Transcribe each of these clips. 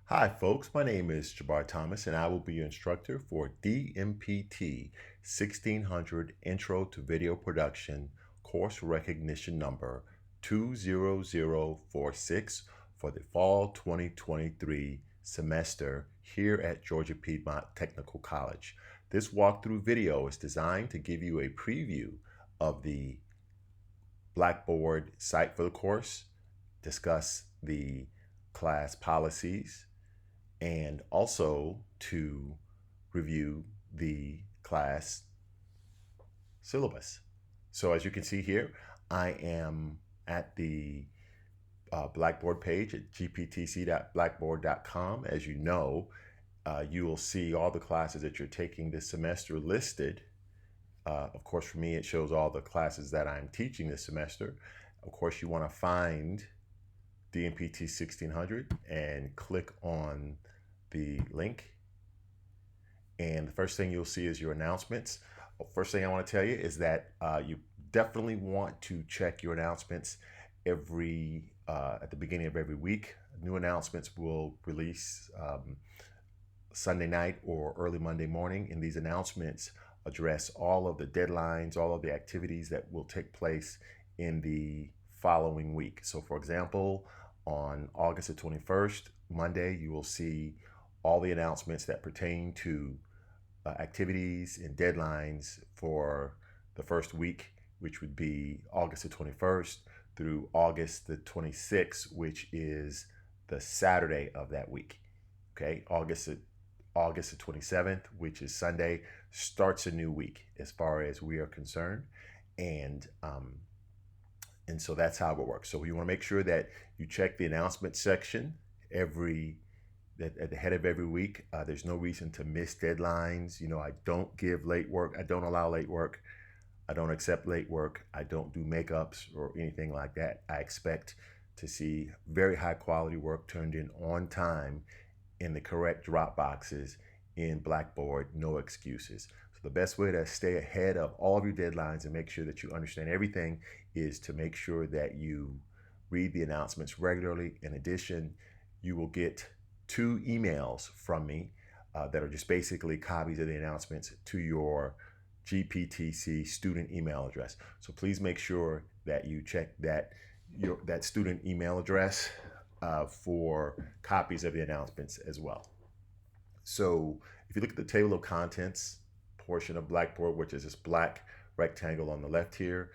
Hi, folks. My name is Jabbar Thomas, and I will be your instructor for DMPT 1600 Intro to Video Production Course Recognition Number 20046 for the Fall 2023 semester here at Georgia Piedmont Technical College. This walkthrough video is designed to give you a preview of the Blackboard site for the course, discuss the class policies, and also to review the class syllabus. So as you can see here, I am at the Blackboard page at gptc.blackboard.com. As you know, you will see all the classes that you're taking this semester listed. Of course, for me, it shows all the classes that I'm teaching this semester. Of course, you want to find Dmpt 1600 and click on the link. And the first thing you'll see is your announcements. First thing I want to tell you is that you definitely want to check your announcements at the beginning of every week. New announcements will release Sunday night or early Monday morning, and these announcements address all of the deadlines, all of the activities that will take place in the following week. So for example, on August the 21st, Monday, you will see all the announcements that pertain to activities and deadlines for the first week, which would be August the 21st through August the 26th, which is the Saturday of that week. Okay, August the 27th, which is Sunday, starts a new week as far as we are concerned. And so that's how it works. So you want to make sure that you check the announcement section at the head of every week. There's no reason to miss deadlines. I don't give late work. I don't allow late work. I don't accept late work. I don't do makeups or anything like that. I expect to see very high quality work turned in on time in the correct drop boxes in Blackboard, no excuses. So the best way to stay ahead of all of your deadlines and make sure that you understand everything is to make sure that you read the announcements regularly. In addition, you will get 2 emails from me that are just basically copies of the announcements to your GPTC student email address. So please make sure that you check that student email address for copies of the announcements as well. So if you look at the table of contents portion of Blackboard, which is this black rectangle on the left here,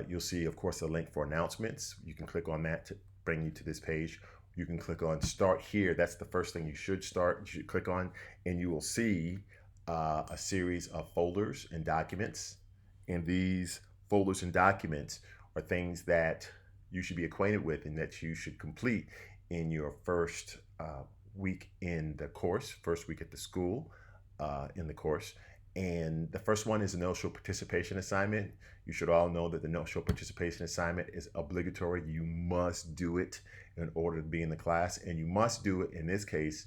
you'll see, of course, the link for announcements. You can click on that to bring you to this page. You can click on Start Here. That's the first thing you should click on, and you will see a series of folders and documents. And these folders and documents are things that you should be acquainted with and that you should complete in your first week in the course, first week at the school in the course. And the first one is a no-show participation assignment. You should all know that the no-show participation assignment is obligatory. You must do it in order to be in the class, and you must do it, in this case,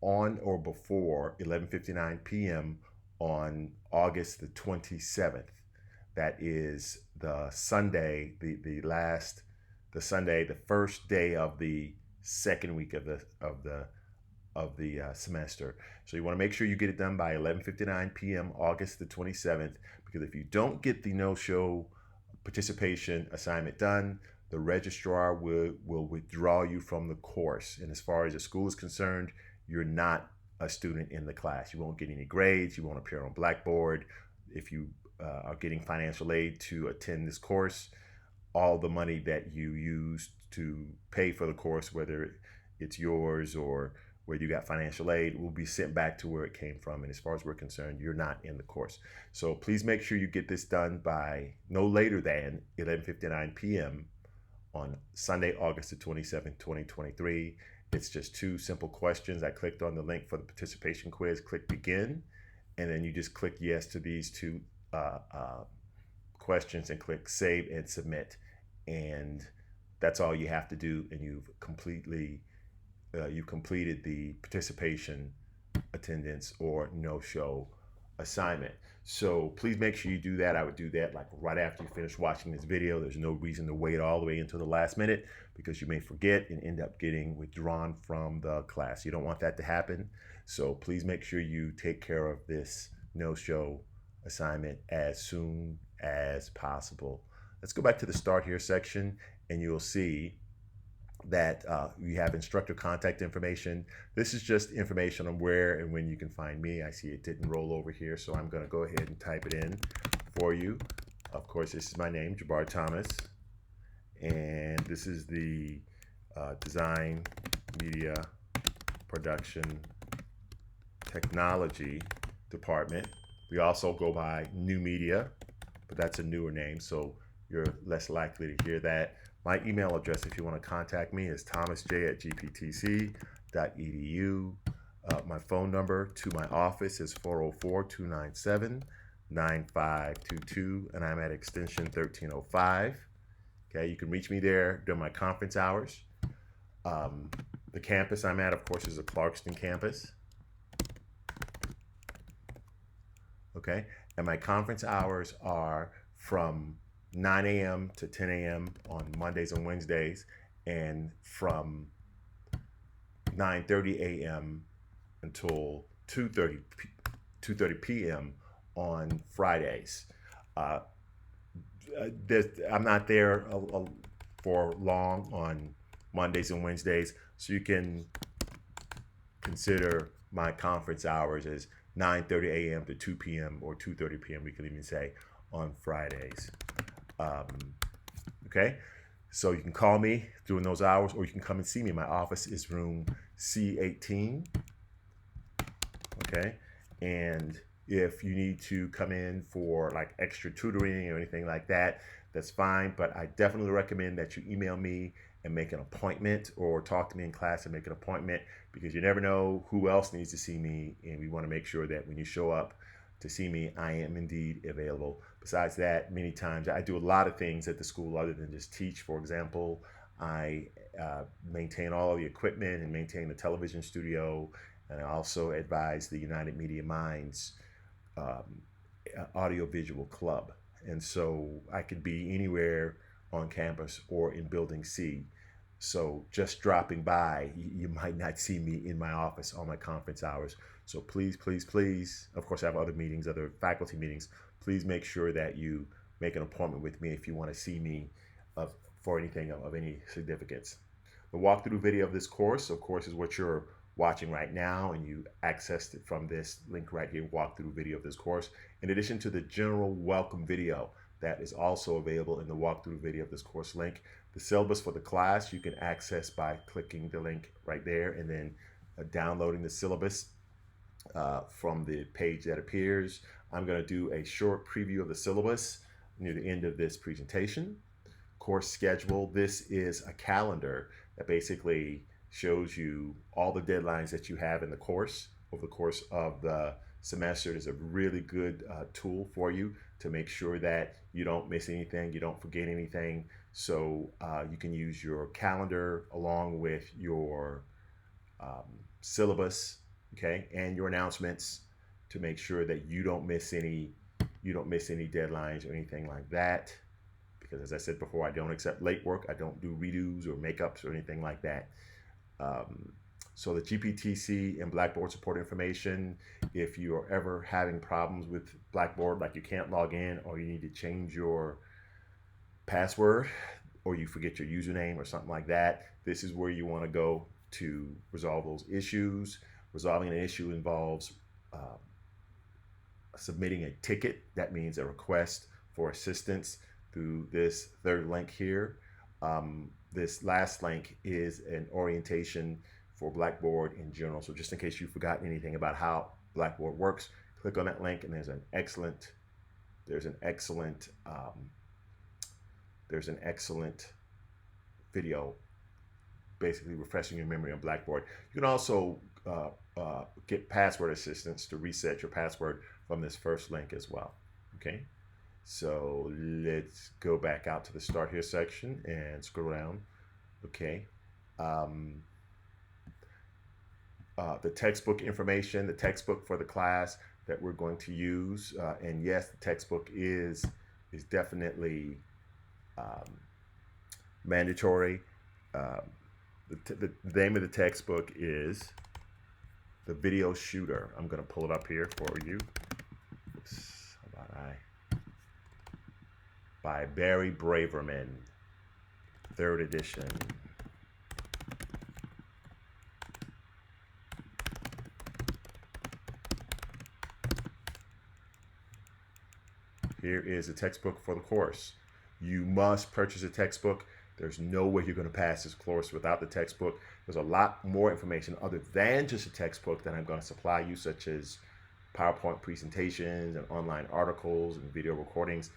on or before 11:59 p.m. on August the 27th. That is the Sunday, the Sunday, the first day of the second week of the semester. So you want to make sure you get it done by 11:59 p.m. August the 27th, because if you don't get the no-show participation assignment done, the registrar will withdraw you from the course. And as far as the school is concerned, you're not a student in the class. You won't get any grades. You won't appear on Blackboard. If you are getting financial aid to attend this course, all the money that you used to pay for the course, whether it's yours or where you got financial aid, will be sent back to where it came from. And as far as we're concerned, you're not in the course. So please make sure you get this done by no later than 11:59 p.m. on Sunday, August the 27th, 2023. It's just 2 simple questions. I clicked on the link for the participation quiz, click begin, and then you just click yes to these 2 questions and click save and submit. And that's all you have to do, and you completed the participation, attendance, or no-show assignment. So please make sure you do that. I would do that like right after you finish watching this video. There's no reason to wait all the way until the last minute because you may forget and end up getting withdrawn from the class. You don't want that to happen. So please make sure you take care of this no-show assignment as soon as possible. Let's go back to the start here section and you'll see that you have instructor contact information. This is just information on where and when you can find me. I see it didn't roll over here, so I'm going to go ahead and type it in for you. Of course, this is my name, Jabbar Thomas, and this is the Design, Media, Production, Technology Department. We also go by New Media, but that's a newer name, so you're less likely to hear that. My email address, if you want to contact me, is thomasj@gptc.edu. My phone number to my office is 404-297-9522, and I'm at extension 1305. Okay, you can reach me there during my conference hours. The campus I'm at, of course, is the Clarkston campus. Okay, and my conference hours are from 9 a.m. to 10 a.m. on Mondays and Wednesdays, and from 9:30 a.m. until 2:30 p.m. on Fridays. I'm not there for long on Mondays and Wednesdays, so you can consider my conference hours as 9:30 a.m. to 2 p.m. or 2:30 p.m. we could even say on Fridays. Okay, so you can call me during those hours, or you can come and see me. My office is room C18. Okay, and if you need to come in for like extra tutoring or anything like that, that's fine. But I definitely recommend that you email me and make an appointment, or talk to me in class and make an appointment, because you never know who else needs to see me, and we want to make sure that when you show up to see me, I am indeed available. Besides that, many times I do a lot of things at the school other than just teach. For example, I maintain all the equipment and maintain the television studio, and I also advise the United Media Minds audiovisual club. And so I could be anywhere on campus or in building C. So just dropping by, you might not see me in my office on my conference hours. So please, please, please, of course I have other meetings, other faculty meetings. Please make sure that you make an appointment with me if you want to see me for anything of any significance. The walkthrough video of this course, of course, is what you're watching right now, and you accessed it from this link right here, walkthrough video of this course, in addition to the general welcome video that is also available in the walkthrough video of this course link. The syllabus for the class you can access by clicking the link right there, and then downloading the syllabus from the page that appears. I'm going to do a short preview of the syllabus near the end of this presentation. Course schedule. This is a calendar that basically shows you all the deadlines that you have in the course over the course of the semester. It is a really good tool for you to make sure that you don't miss anything, you don't forget anything. So you can use your calendar along with your syllabus, okay, and your announcements to make sure that you don't miss any deadlines or anything like that. Because as I said before, I don't accept late work. I don't do redos or makeups or anything like that. So the GPTC and Blackboard support information, if you are ever having problems with Blackboard, like you can't log in, or you need to change your password, or you forget your username or something like that, this is where you want to go to resolve those issues. Resolving an issue involves submitting a ticket. That means a request for assistance through this third link here. This last link is an orientation for Blackboard in general. So just in case you've forgotten anything about how Blackboard works, click on that link, and there's an excellent video basically refreshing your memory on Blackboard. You can also get password assistance to reset your password from this first link as well. Okay, so let's go back out to the start here section and scroll down. Okay, the textbook information, the textbook for the class, that we're going to use. And yes, the textbook is definitely mandatory. Uh, the name of the textbook is The Video Shooter. I'm going to pull it up here for you. Oops, how about by Barry Braverman, 3rd edition. Here is a textbook for the course. You must purchase a textbook. There's no way you're going to pass this course without the textbook. There's a lot more information other than just a textbook that I'm going to supply you, such as PowerPoint presentations and online articles and video recordings.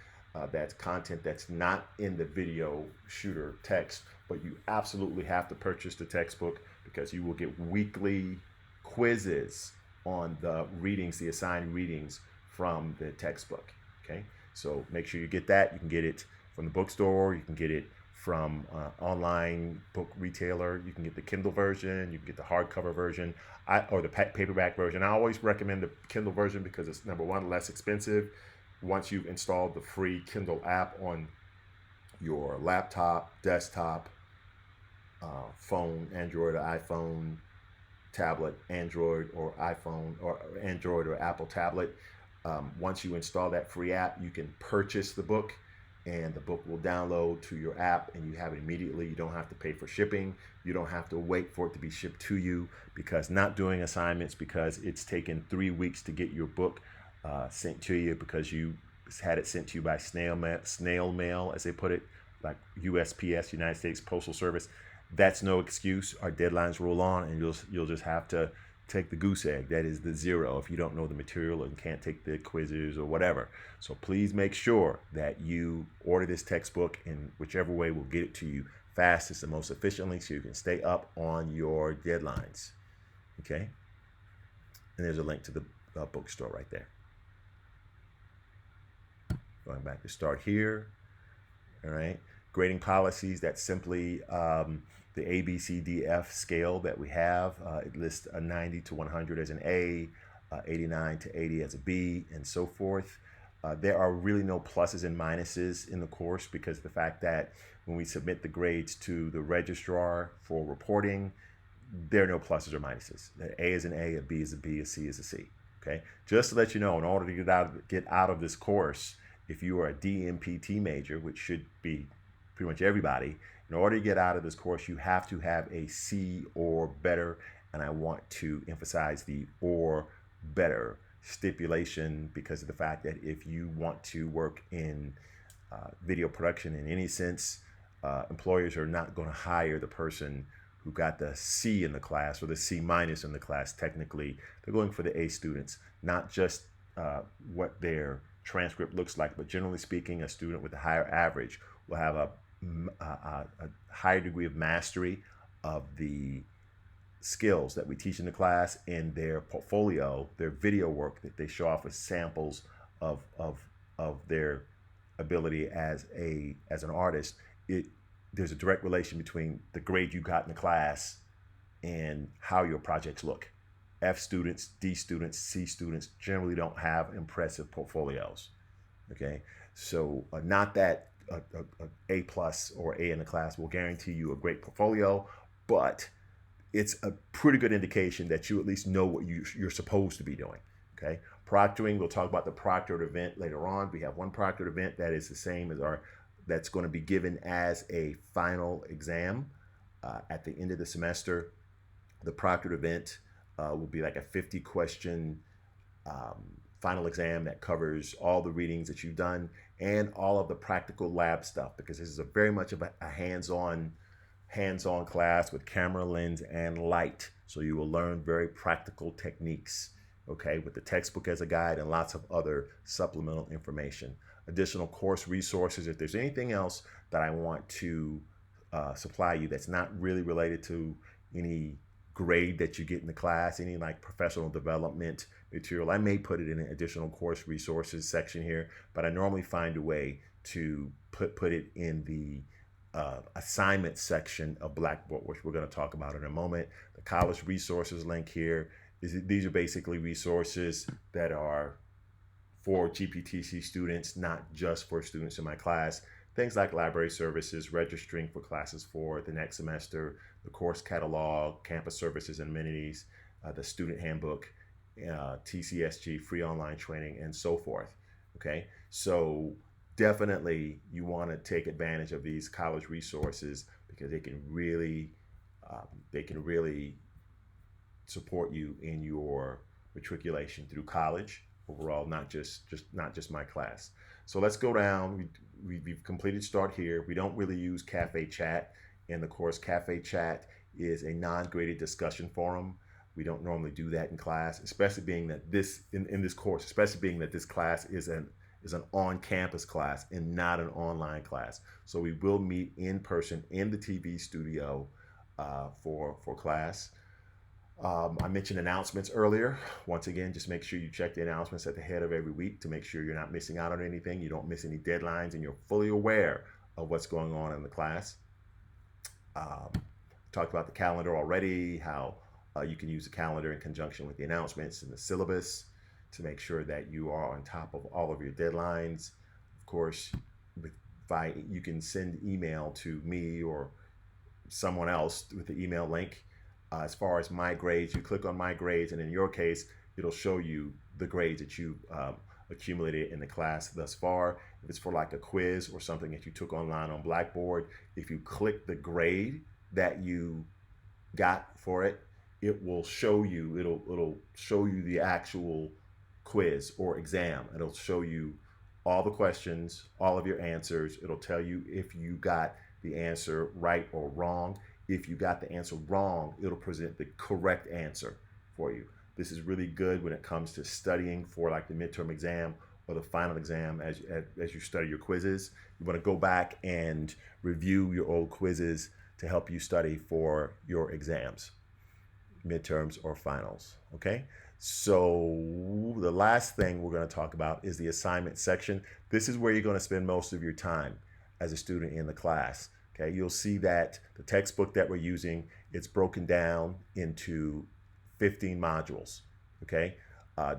That's content that's not in the video shooter text, but you absolutely have to purchase the textbook because you will get weekly quizzes on the readings, the assigned readings from the textbook. Okay, so make sure you get that. You can get it from the bookstore. You can get it from online book retailer. You can get the Kindle version. You can get the hardcover version or the paperback version. I always recommend the Kindle version because it's, number one, less expensive. Once you've installed the free Kindle app on your laptop, desktop, phone, Android or iPhone, tablet, Android or iPhone, or Android or Apple tablet, once you install that free app, you can purchase the book and the book will download to your app and you have it immediately. You don't have to pay for shipping. You don't have to wait for it to be shipped to you, because not doing assignments because it's taken 3 weeks to get your book sent to you because you had it sent to you by snail mail, as they put it, like USPS, United States Postal Service. That's no excuse. Our deadlines roll on and you'll just have to take the goose egg. That is the 0 if you don't know the material and can't take the quizzes or whatever. So please make sure that you order this textbook in whichever way will get it to you fastest and most efficiently so you can stay up on your deadlines. Okay? And there's a link to the bookstore right there. Going back to start here. All right. Grading policies, that's simply the ABCDF scale that we have. It lists a 90 to 100 as an A, 89 to 80 as a B, and so forth. There are really no pluses and minuses in the course because the fact that when we submit the grades to the registrar for reporting, there are no pluses or minuses. An A is an A, a B is a B, a C is a C. Okay, just to let you know, in order to get out of this course, if you are a Dmpt major, which should be pretty much everybody, in order to get out of this course, you have to have a C or better. And I want to emphasize the or better stipulation because of the fact that if you want to work in video production in any sense, employers are not going to hire the person who got the C in the class or the C minus in the class. Technically, they're going for the A students, not just what their transcript looks like, but generally speaking, a student with a higher average will have a higher degree of mastery of the skills that we teach in the class, in their portfolio, their video work that they show off as samples of their ability as an artist. There's a direct relation between the grade you got in the class and how your projects look. F students, D students, C students generally don't have impressive portfolios. Okay, so not that A plus or A in the class will guarantee you a great portfolio, but it's a pretty good indication that you at least know what you're supposed to be doing. Okay, proctoring, we'll talk about the proctored event later on. We have one proctored event that is the same as that's going to be given as a final exam at the end of the semester. The proctored event will be like a 50 question final exam that covers all the readings that you've done and all of the practical lab stuff, because this is very much of a hands-on class with camera, lens, and light. So you will learn very practical techniques, okay, with the textbook as a guide and lots of other supplemental information. Additional course resources. If there's anything else that I want to supply you that's not really related to any grade that you get in the class, any like professional development material, I may put it in an additional course resources section here, but I normally find a way to put it in the assignment section of Blackboard, which we're going to talk about in a moment. The college resources link here These are basically resources that are for GPTC students, not just for students in my class. Things like library services, registering for classes for the next semester, the course catalog, campus services and amenities, the student handbook, TCSG, free online training, and so forth. Okay, so definitely you want to take advantage of these college resources because they can really support you in your matriculation through college overall, not just my class. So let's go down. We've completed Start Here. We don't really use Cafe Chat in the course. Cafe Chat is a non-graded discussion forum. We don't normally do that in class, especially being that in this course, especially being that this class is an on-campus class and not an online class. So we will meet in person in the TV studio for class. I mentioned announcements earlier. Once again, just make sure you check the announcements at the head of every week to make sure you're not missing out on anything, you don't miss any deadlines, and you're fully aware of what's going on in the class. Talked about the calendar already, how you can use the calendar in conjunction with the announcements and the syllabus to make sure that you are on top of all of your deadlines. Of course, you can send email to me or someone else with the email link. As far as my grades, you click on my grades, and in your case, it'll show you the grades that you accumulated in the class thus far. If it's for like a quiz or something that you took online on Blackboard, if you click the grade that you got for it, it will show you, it'll show you the actual quiz or exam. It'll show you all the questions, all of your answers. It'll tell you if you got the answer right or wrong. If you got the answer wrong, it'll present the correct answer for you. This is really good when it comes to studying for like the midterm exam or the final exam as you study your quizzes. You want to go back and review your old quizzes to help you study for your exams, midterms or finals, okay? So the last thing we're going to talk about is the assignment section. This is where you're going to spend most of your time as a student in the class. Okay, you'll see that the textbook that we're using, it's broken down into 15 modules. Okay,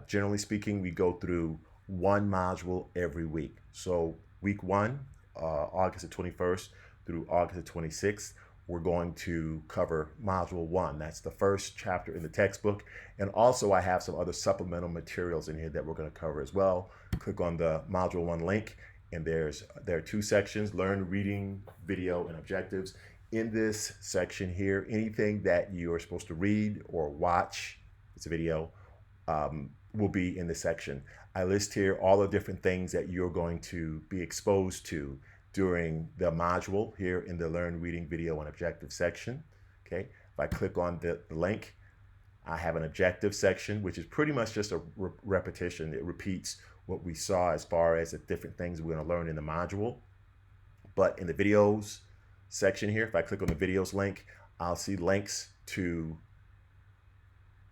generally speaking, we go through one module every week. So week 1, August the 21st through August the 26th, we're going to cover module 1. That's the first chapter in the textbook. And also I have some other supplemental materials in here that we're going to cover as well. Click on the module 1 link. And there are 2 sections: learn, reading, video, and objectives. In this section here, anything that you are supposed to read or watch, it's a video, will be in this section. I list here all the different things that you're going to be exposed to during the module here in the learn, reading, video, and objective section. Okay, if I click on the link, I have an objective section, which is pretty much just a repetition. It repeats what we saw as far as the different things we're going to learn in the module. But in the videos section here, if I click on the videos link, I'll see links to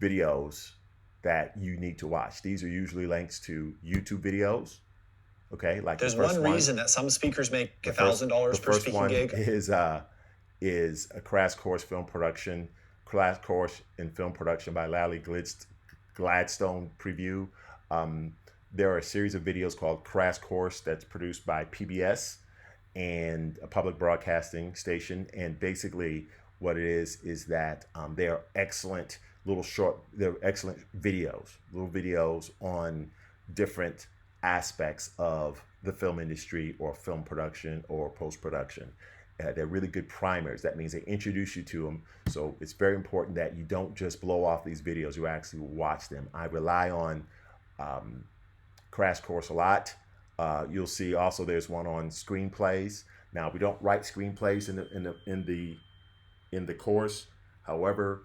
videos that you need to watch. These are usually links to YouTube videos. Okay, like there's one reason that some speakers make $1,000 per speaking gig. Is a crash course in film production by Larry Gladstone preview. There are a series of videos called Crash Course that's produced by PBS and a public broadcasting station. And basically what it is that they are excellent they're excellent little videos on different aspects of the film industry or film production or post-production. They're really good primers. That means they introduce you to them. So it's very important that you don't just blow off these videos, you actually watch them. I rely on Crash Course a lot. You'll see also there's one on screenplays. Now we don't write screenplays in the course. However,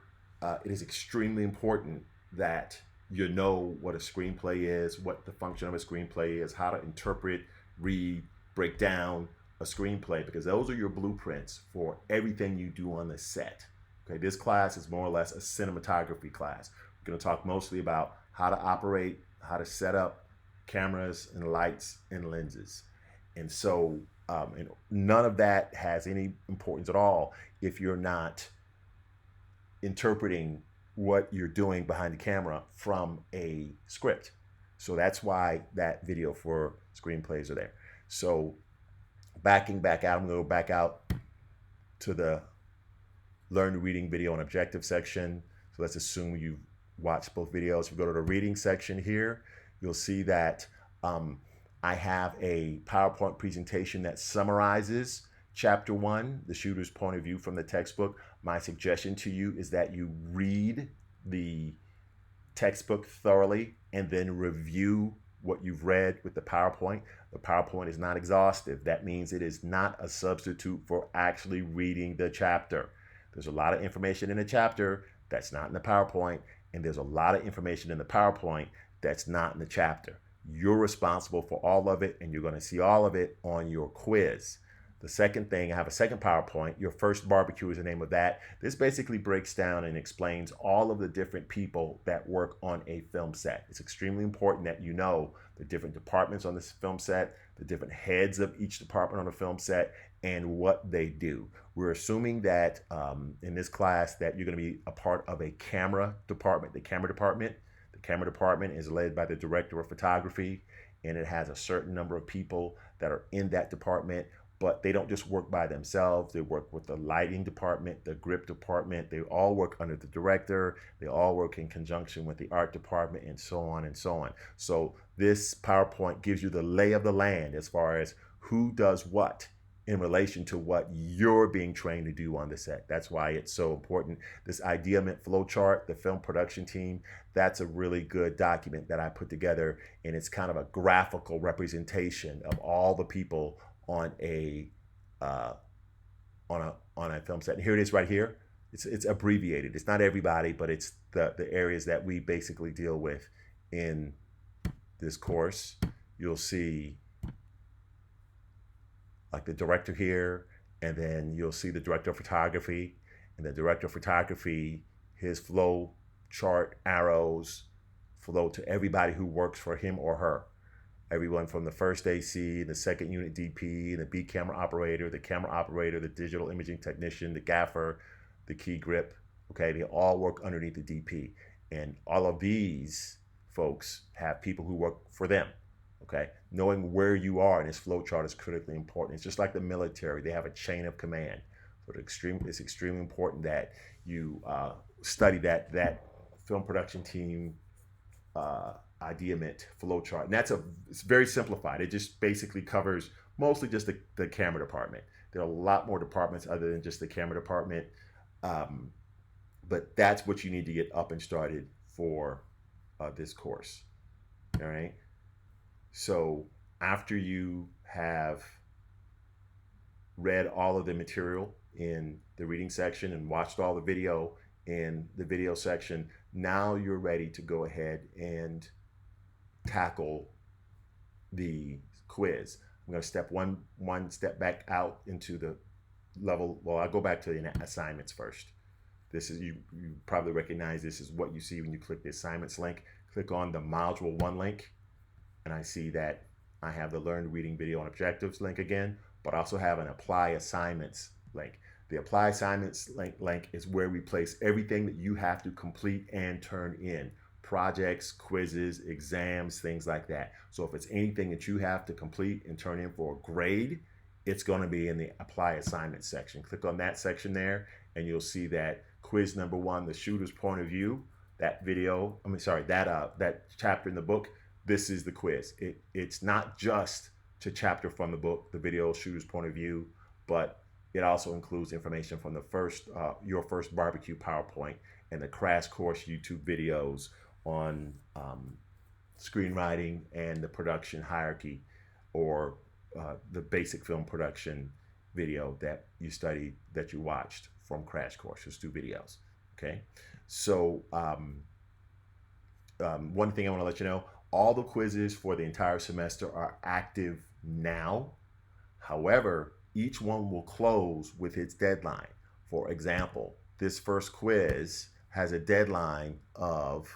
it is extremely important that you know what a screenplay is, what the function of a screenplay is, how to interpret, read, break down a screenplay, because those are your blueprints for everything you do on the set. Okay, this class is more or less a cinematography class. We're going to talk mostly about how to operate, how to set up cameras and lights and lenses. And so and none of that has any importance at all if you're not interpreting what you're doing behind the camera from a script. So that's why that video for screenplays are there. So backing back out, I'm going to go back out to the learn reading video and objective section. So let's assume you've watched both videos. If you go to the reading section here, you'll see that I have a PowerPoint presentation that summarizes Chapter 1, the shooter's point of view from the textbook. My suggestion to you is that you read the textbook thoroughly and then review what you've read with the PowerPoint. The PowerPoint is not exhaustive. That means it is not a substitute for actually reading the chapter. There's a lot of information in the chapter that's not in the PowerPoint, and there's a lot of information in the PowerPoint that's not in the chapter. You're responsible for all of it, and you're going to see all of it on your quiz. The second thing, I have a second PowerPoint. Your First Barbecue is the name of that. This basically breaks down and explains all of the different people that work on a film set. It's extremely important that you know the different departments on this film set, the different heads of each department on the film set, and what they do. We're assuming that in this class that you're going to be a part of a camera department. The camera department is led by the director of photography, and it has a certain number of people that are in that department. But they don't just work by themselves. They work with the lighting department, the grip department. They all work under the director. They all work in conjunction with the art department, and so on and so on. So this PowerPoint gives you the lay of the land as far as who does what in relation to what you're being trained to do on the set. That's why it's so important. This Dmpt flow chart, the film production team, that's a really good document that I put together, and it's kind of a graphical representation of all the people on a film set. And here it is right here. It's abbreviated. It's not everybody, but it's the areas that we basically deal with in this course. You'll see like the director here, and then you'll see the director of photography, and the director of photography, his flow chart arrows flow to everybody who works for him or her. Everyone from the first AC, the second unit DP, the B camera operator, the digital imaging technician, the gaffer, the key grip, okay? They all work underneath the DP. And all of these folks have people who work for them, okay? Knowing where you are in this flow chart is critically important. It's just like the military. They have a chain of command. So it's extremely important you study that film production team Dmpt flow chart. And it's very simplified. It just basically covers mostly just the camera department. There are a lot more departments other than just the camera department. But that's what you need to get up and started for this course. All right. So after you have read all of the material in the reading section and watched all the video in the video section, now you're ready to go ahead and tackle the quiz. I'm going to step one step back out into the level. Well, I'll go back to the assignments first. This is you probably recognize this is what you see when you click the assignments link. Click on the module 1 link, and I see that I have the learn reading video and objectives link again, but I also have an apply assignments link. The apply assignments link is where we place everything that you have to complete and turn in. Projects, quizzes, exams, things like that. So if it's anything that you have to complete and turn in for a grade, it's going to be in the apply assignment section. Click on that section there, and you'll see that quiz number 1, the shooter's point of view, that chapter in the book. This is the quiz. It's not just to chapter from the book, the video shooter's point of view, but it also includes information from the your first barbecue PowerPoint and the crash course YouTube videos on screenwriting and the production hierarchy, or the basic film production video that you studied, that you watched from Crash Course. Just 2 videos, okay? So one thing I want to let you know, all the quizzes for the entire semester are active now. However, each one will close with its deadline. For example, this first quiz has a deadline of,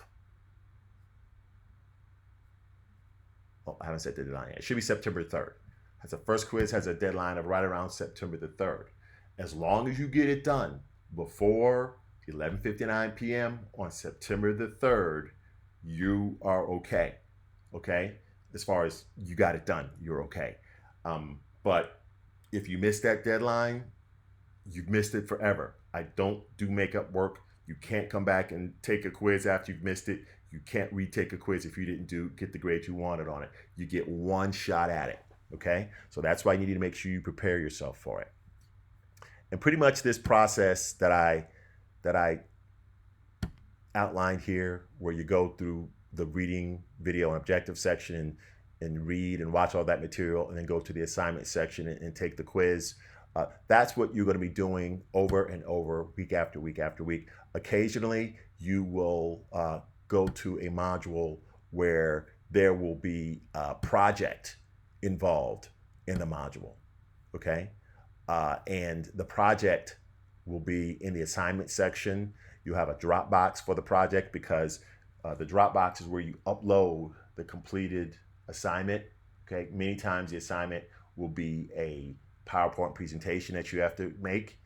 I haven't set the deadline yet. It should be September 3rd. The first quiz has a deadline of right around September the 3rd. As long as you get it done before 11:59 p.m. on September the 3rd, you are okay. Okay? As far as you got it done, you're okay. But if you miss that deadline, you've missed it forever. I don't do makeup work. You can't come back and take a quiz after you've missed it. You can't retake a quiz if you didn't get the grade you wanted on it. You get one shot at it. Okay? So that's why you need to make sure you prepare yourself for it. And pretty much this process that I outlined here, where you go through the reading, video, and objective section and read and watch all that material, and then go to the assignment section and take the quiz. That's what you're going to be doing over and over, week after week after week. Occasionally, you will go to a module where there will be a project involved in the module, okay? And the project will be in the assignment section. You have a Dropbox for the project, because the Dropbox is where you upload the completed assignment, okay? Many times the assignment will be a PowerPoint presentation that you have to make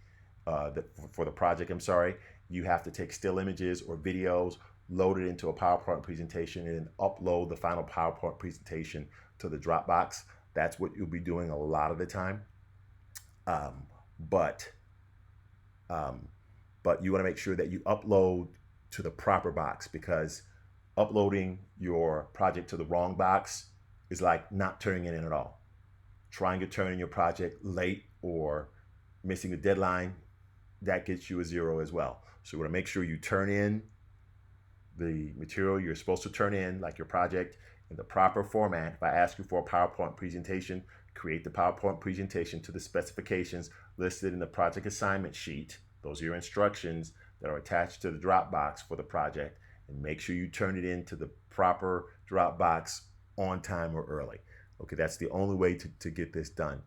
for the project, I'm sorry. You have to take still images or videos, load it into a PowerPoint presentation, and then upload the final PowerPoint presentation to the Dropbox. That's what you'll be doing a lot of the time. But you want to make sure that you upload to the proper box, because uploading your project to the wrong box is like not turning it in at all. Trying to turn in your project late or missing a deadline, that gets you a 0 as well. So you want to make sure you turn in the material you're supposed to turn in, like your project, in the proper format. If I ask you for a PowerPoint presentation, create the PowerPoint presentation to the specifications listed in the project assignment sheet. Those are your instructions that are attached to the Dropbox for the project, and make sure you turn it into the proper Dropbox on time or early. Okay, that's the only way to get this done.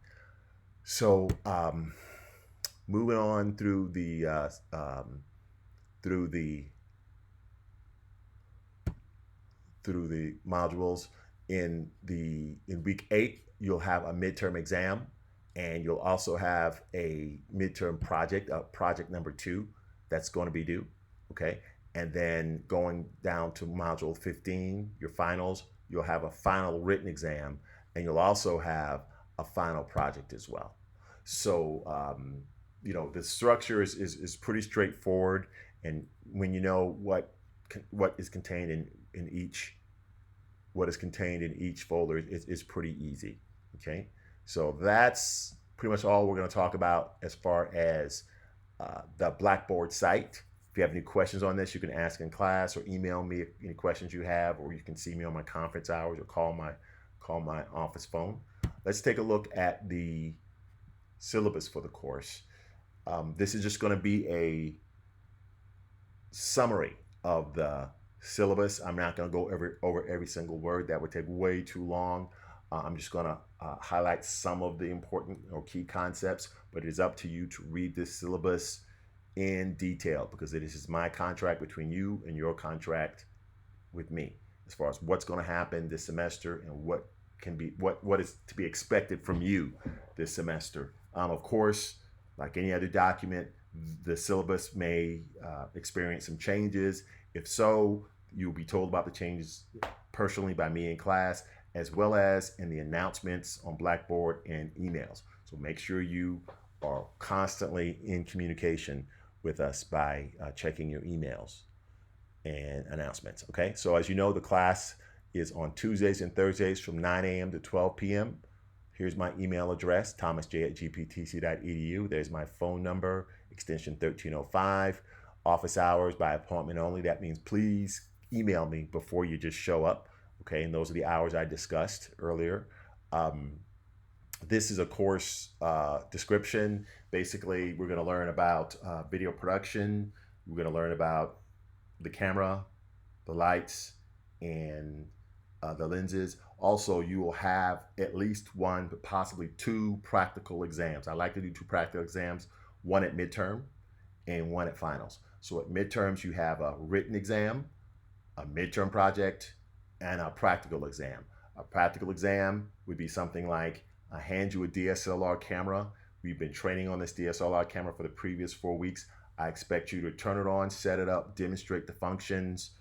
So moving on through the modules, in week 8 you'll have a midterm exam, and you'll also have a midterm project, project number 2, that's going to be due. Okay, and then going down to module 15, your finals, you'll have a final written exam, and you'll also have a final project as well. So the structure is pretty straightforward, and when you know what is contained in each folder, is pretty easy. Okay, so that's pretty much all we're going to talk about as far as the Blackboard site. If you have any questions on this, you can ask in class or email me any questions you have, or you can see me on my conference hours or call my office phone. Let's take a look at the syllabus for the course. This is just going to be a summary of the syllabus. I'm not going to go over every single word. That would take way too long. I'm just going to highlight some of the important or key concepts, but it is up to you to read this syllabus in detail, because it is my contract between you and your contract with me, as far as what's going to happen this semester and what is to be expected from you this semester. Of course, like any other document, the syllabus may experience some changes. If so, you'll be told about the changes personally by me in class, as well as in the announcements on Blackboard and emails. So make sure you are constantly in communication with us by checking your emails and announcements. Okay, so as you know, the class is on Tuesdays and Thursdays from 9 a.m. to 12 p.m. Here's my email address, thomasj@gptc.edu. There's my phone number, extension 1305. Office hours by appointment only. That means please email me before you just show up. Okay, and those are the hours I discussed earlier. This is a course description. Basically, we're going to learn about video production. We're going to learn about the camera, the lights, and the lenses. Also, you will have at least one, but possibly 2 practical exams. I like to do 2 practical exams, one at midterm and one at finals. So at midterms, you have a written exam, a midterm project, and a practical exam. A practical exam would be something like, I hand you a DSLR camera. We've been training on this DSLR camera for the previous 4 weeks. I expect you to turn it on, set it up, demonstrate the functions,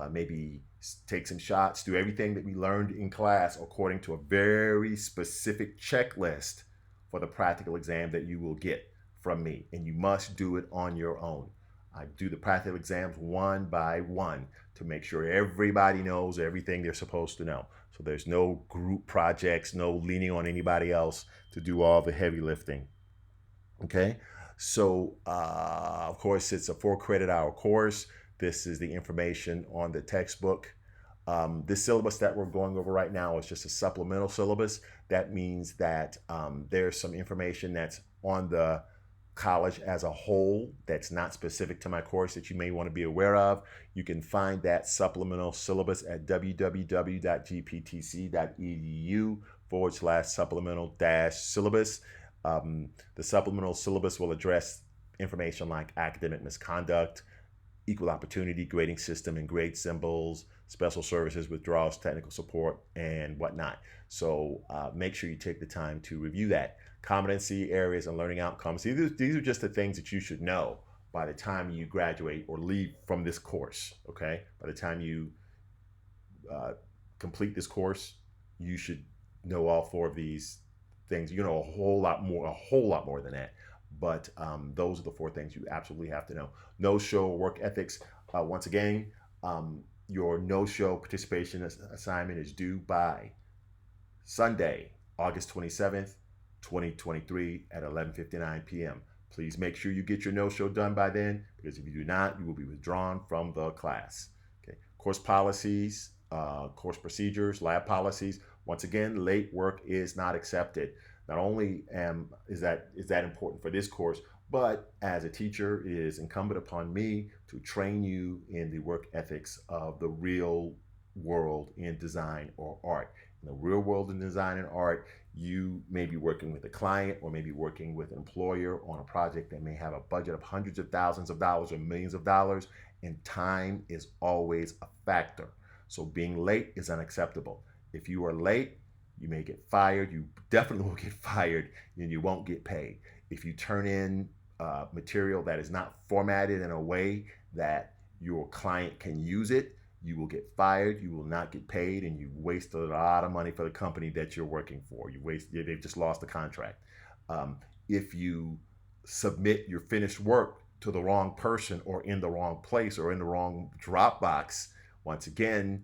maybe take some shots, do everything that we learned in class according to a very specific checklist for the practical exam that you will get from me. And you must do it on your own. I do the practical exams one by one to make sure everybody knows everything they're supposed to know. So there's no group projects, no leaning on anybody else to do all the heavy lifting. Okay, so of course it's a 4 credit hour course. This is the information on the textbook. This syllabus that we're going over right now is just a supplemental syllabus. That means that there's some information that's on the college as a whole that's not specific to my course that you may want to be aware of. You can find that supplemental syllabus at www.gptc.edu/supplemental-syllabus. The supplemental syllabus will address information like academic misconduct, equal opportunity grading system and grade symbols, special services, withdrawals, technical support, and whatnot. So make sure you take the time to review that. Competency areas and learning outcomes. These are just the things that you should know by the time you graduate or leave from this course, okay? By the time you complete this course, you should know all 4 of these things. You know a whole lot more than that. But those are the 4 things you absolutely have to know. No-show work ethics. Once again, your no-show participation assignment is due by Sunday, August 27th, 2023 at 11:59 p.m. Please make sure you get your no-show done by then, because if you do not, you will be withdrawn from the class. Okay. Course policies, course procedures, lab policies. Once again, late work is not accepted. Not only is that important for this course, but as a teacher, it is incumbent upon me to train you in the work ethics of the real world in design or art. In the real world in design and art, you may be working with a client or maybe working with an employer on a project that may have a budget of hundreds of thousands of dollars or millions of dollars, and time is always a factor. So being late is unacceptable. If you are late, you may get fired. You definitely will get fired, and you won't get paid. If you turn in material that is not formatted in a way that your client can use it, you will get fired, you will not get paid, and you wasted a lot of money for the company that you're working for. They've just lost the contract. If you submit your finished work to the wrong person or in the wrong place or in the wrong Dropbox, once again,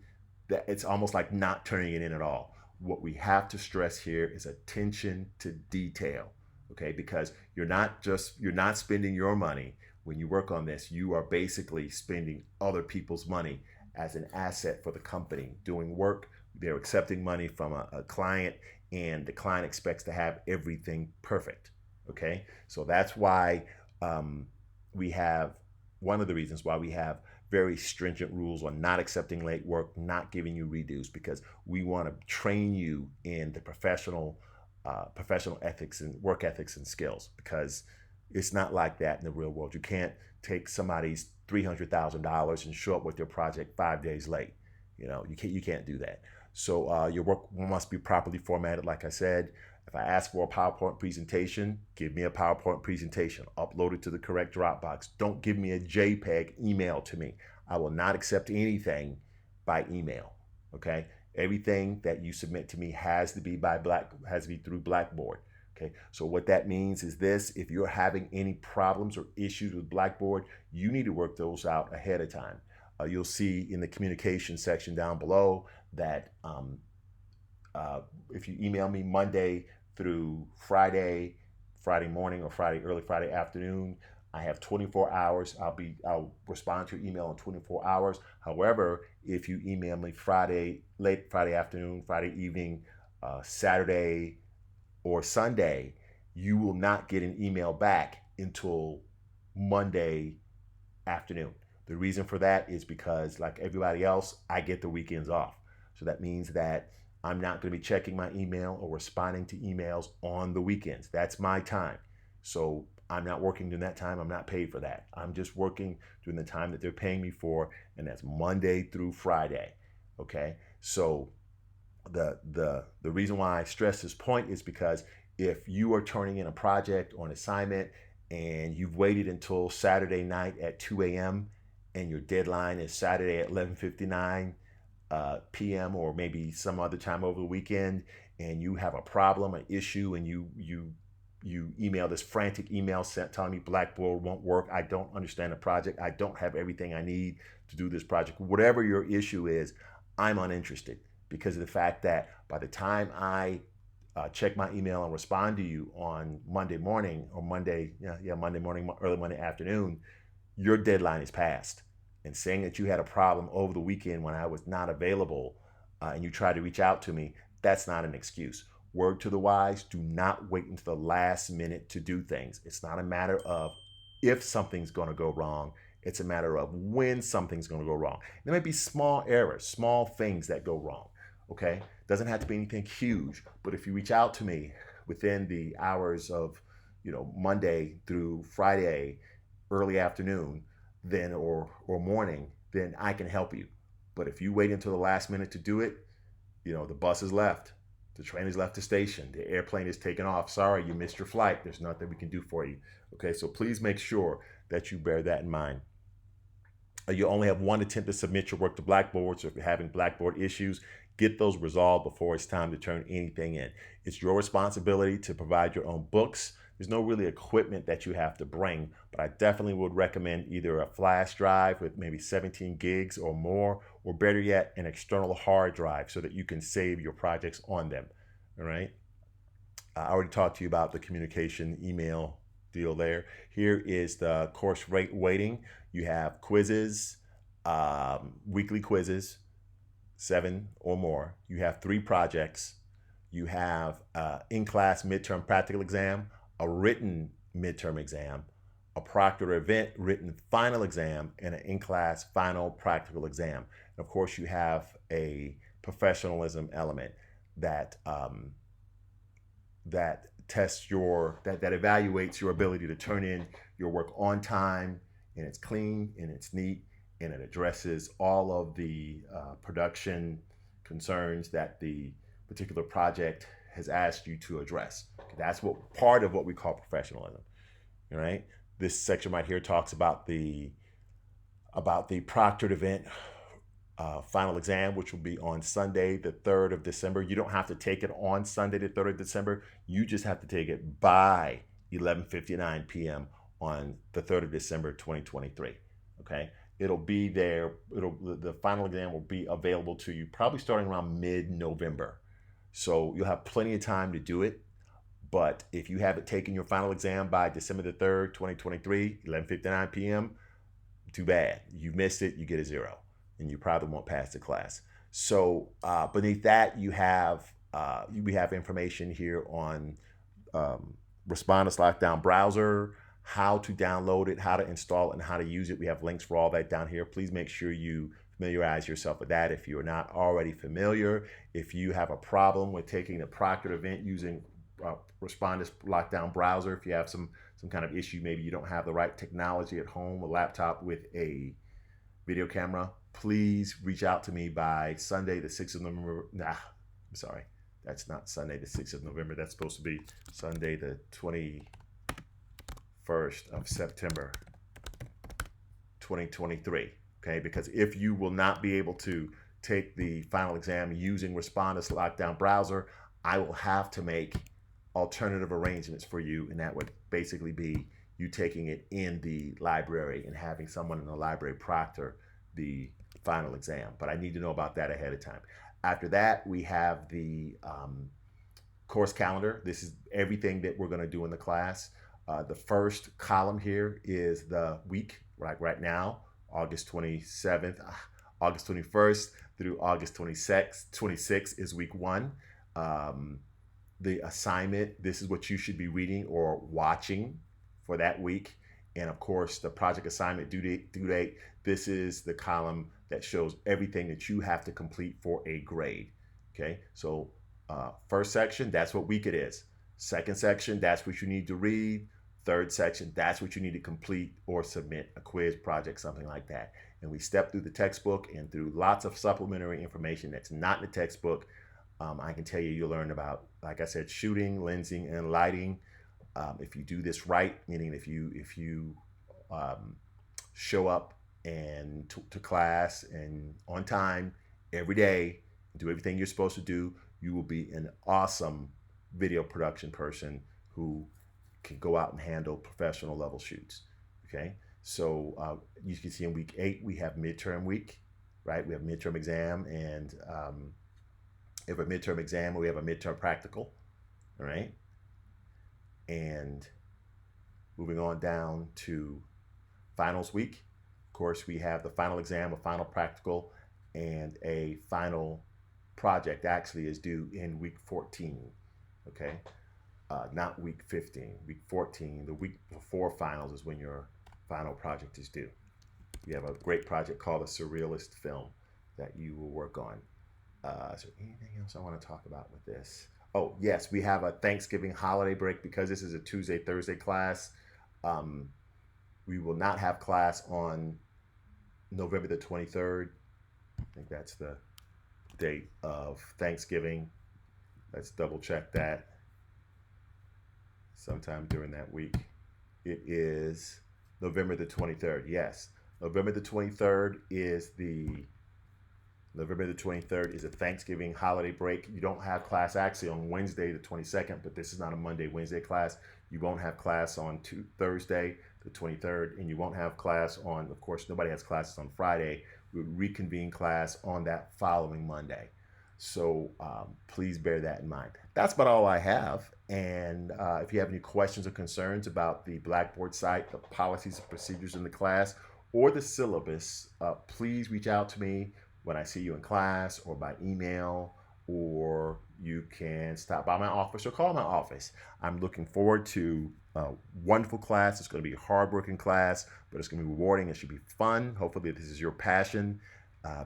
that it's almost like not turning it in at all. What we have to stress here is attention to detail, okay? Because you're not spending your money when you work on this. You are basically spending other people's money as an asset for the company doing work. They're accepting money from a client, and the client expects to have everything perfect, okay? So that's why we have, one of the reasons why we have very stringent rules on not accepting late work, not giving you redos, because we want to train you in the professional ethics and work ethics and skills, because it's not like that in the real world. You can't take somebody's $300,000 and show up with your project 5 days late. You can't do that. So your work must be properly formatted, like I said. If I ask for a PowerPoint presentation, give me a PowerPoint presentation. Upload it to the correct Dropbox. Don't give me a JPEG email to me. I will not accept anything by email. Okay? Everything that you submit to me has to be through Blackboard. Okay? So what that means is this: if you're having any problems or issues with Blackboard, you need to work those out ahead of time. You'll see in the communication section down below that if you email me Monday through Friday morning or early Friday afternoon, I have 24 hours. I'll respond to your email in 24 hours. However, if you email me late Friday afternoon, Friday evening, Saturday, or Sunday, you will not get an email back until Monday afternoon. The reason for that is because, like everybody else, I get the weekends off. So that means that I'm not going to be checking my email or responding to emails on the weekends. That's my time. So I'm not working during that time. I'm not paid for that. I'm just working during the time that they're paying me for, and that's Monday through Friday. Okay? So the reason why I stress this point is because if you are turning in a project or an assignment and you've waited until Saturday night at 2 a.m. and your deadline is Saturday at 11:59 p.m. or maybe some other time over the weekend, and you have a problem, an issue, and you email this frantic email sent telling me Blackboard won't work. I don't understand the project. I don't have everything I need to do this project. Whatever your issue is, I'm uninterested because of the fact that by the time I check my email and respond to you on Monday morning or Monday morning, early Monday afternoon, your deadline is passed. And saying that you had a problem over the weekend when I was not available and you tried to reach out to me, that's not an excuse. Word to the wise, do not wait until the last minute to do things. It's not a matter of if something's going to go wrong. It's a matter of when something's going to go wrong. There may be small errors, small things that go wrong. Okay? Doesn't have to be anything huge, but if you reach out to me within the hours of, Monday through Friday, early afternoon, then or morning, then I can help you. But if you wait until the last minute to do it, the bus is left. The train has left the station. The airplane is taken off. Sorry, you missed your flight. There's nothing we can do for you. Okay, so please make sure that you bear that in mind. You only have one attempt to submit your work to Blackboard. So if you're having Blackboard issues, get those resolved before it's time to turn anything in. It's your responsibility to provide your own books. There's no really equipment that you have to bring, but I definitely would recommend either a flash drive with maybe 17 gigs or more, or better yet, an external hard drive so that you can save your projects on them. All right. I already talked to you about the communication email deal there. Here is the course rate weighting. You have quizzes, weekly quizzes, 7 or more. You have 3 projects. You have in-class midterm practical exam, a written midterm exam, a proctored event written final exam, and an in-class final practical exam. And of course, you have a professionalism element that that tests that evaluates your ability to turn in your work on time, and it's clean and it's neat, and it addresses all of the production concerns that the particular project has asked you to address. That's what part of what we call professionalism. All right. This section right here talks about the proctored event final exam, which will be on Sunday, the 3rd of December. You don't have to take it on Sunday, the 3rd of December. You just have to take it by 11:59 p.m. on the 3rd of December, 2023. Okay. It'll be there. The final exam will be available to you probably starting around mid-November. So you'll have plenty of time to do it. But if you haven't taken your final exam by December the 3rd, 2023, 11:59 p.m., too bad. You missed it, you get a 0. And you probably won't pass the class. So beneath that, we have information here on Respondus Lockdown Browser, how to download it, how to install it, and how to use it. We have links for all that down here. Please make sure you familiarize yourself with that if you're not already familiar. If you have a problem with taking the proctored event using Respondus Lockdown Browser, if you have some kind of issue, maybe you don't have the right technology at home, a laptop with a video camera, please reach out to me by Sunday, the 6th of November. I'm sorry. That's not Sunday, the 6th of November. That's supposed to be Sunday, the 21st of September, 2023. Okay, because if you will not be able to take the final exam using Respondus Lockdown Browser, I will have to make alternative arrangements for you, and that would basically be you taking it in the library and having someone in the library proctor the final exam. But I need to know about that ahead of time. After that, we have the course calendar. This is everything that we're going to do in the class. The first column here is the week, right now, August 27th, August 21st through August 26th is week 1. The assignment, this is what you should be reading or watching for that week. And of course, the project assignment due date, this is the column that shows everything that you have to complete for a grade. Okay, so first section, that's what week it is. Second section, that's what you need to read. Third section, that's what you need to complete or submit a quiz, project, something like that. And we step through the textbook and through lots of supplementary information that's not in the textbook. I can tell you'll learn about, like I said, shooting, lensing, and lighting, If you do this right, meaning if you show up and to class and on time every day, do everything you're supposed to do, you will be an awesome video production person who can go out and handle professional level shoots. Okay, so you can see in week 8 we have midterm week, right? We have midterm exam, and we have a midterm exam, we have a midterm practical, all right? And moving on down to finals week, of course, we have the final exam, a final practical, and a final project actually is due in week 14, okay? Not week 15, week 14, the week before finals is when your final project is due. We have a great project called a Surrealist film that you will work on. Is there anything else I want to talk about with this? Oh, yes, we have a Thanksgiving holiday break because this is a Tuesday, Thursday class. We will not have class on November the 23rd. I think that's the date of Thanksgiving. Let's double check that. Sometime during that week. It is November the 23rd. Yes, November the 23rd is a Thanksgiving holiday break. You don't have class actually on Wednesday the 22nd, but this is not a Monday, Wednesday class. You won't have class on Thursday the 23rd, and you won't have class on, of course, nobody has classes on Friday. We'll reconvene class on that following Monday. So please bear that in mind. That's about all I have. And if you have any questions or concerns about the Blackboard site, the policies and procedures in the class, or the syllabus, please reach out to me when I see you in class or by email, or you can stop by my office or call my office. I'm looking forward to a wonderful class. It's going to be a hardworking class, but it's going to be rewarding. It should be fun. Hopefully this is your passion,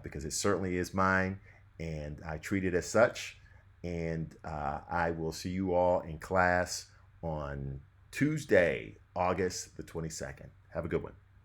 because it certainly is mine, and I treat it as such. And I will see you all in class on Tuesday, August the 22nd. Have a good one.